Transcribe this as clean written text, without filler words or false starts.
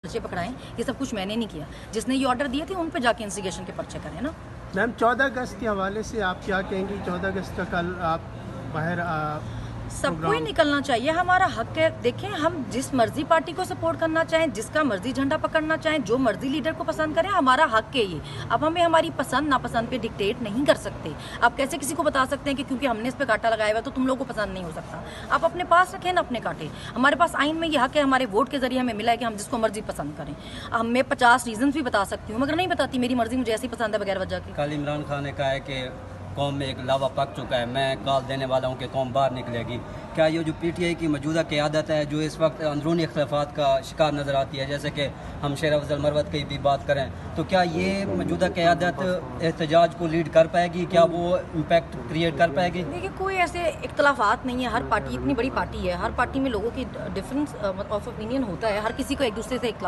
पर्चे पकड़ाएं, ये सब कुछ मैंने नहीं किया। जिसने ये ऑर्डर दिए थे उन पे जाके इंस्टिगेशन के पर्चे करें ना। मैम 14 अगस्त के हवाले से आप क्या कहेंगी? 14 अगस्त का कल आप बाहर सबको ही निकलना चाहिए, हमारा हक है। देखें, हम जिस मर्जी पार्टी को सपोर्ट करना चाहें, जिसका मर्जी झंडा पकड़ना चाहें, जो मर्जी लीडर को पसंद करें, हमारा हक है ये। अब हमें हमारी पसंद नापसंद पे डिक्टेट नहीं कर सकते। आप कैसे किसी को बता सकते हैं कि क्योंकि हमने इस पे कांटा लगाया हुआ तो तुम लोगों को पसंद नहीं हो सकता? आप अपने पास रखें ना अपने कांटे। हमारे पास आइन में ये हक है, हमारे वोट के जरिए हमें मिला है कि हम जिसको मर्जी पसंद करें। मैं 50 रीजन भी बता सकती हूँ, मगर नहीं बताती। मेरी मर्जी मुझे ऐसी पसंद है बगैर वजह की। कल इमरान खान ने कहा है कि कौम में एक लावा पक चुका है, मैं कॉल देने वाला हूँ कि कौम बाहर निकलेगी। क्या ये जो पीटीआई की मौजूदा क़यादत है जो इस वक्त अंदरूनी इख्तलाफात का शिकार नज़र आती है, जैसे कि हम शेर अफजल मरवत की भी बात करें, तो क्या ये मौजूदा क़यादत एहतजाज को लीड कर पाएगी? क्या वो इम्पैक्ट क्रिएट कर पाएगी? देखिए, कोई ऐसे इख्तलाफात नहीं है। हर पार्टी इतनी बड़ी पार्टी है, हर पार्टी में लोगों की डिफरेंस ऑफ ओपिनियन होता है। हर किसी को एक दूसरे से इख्तलाफ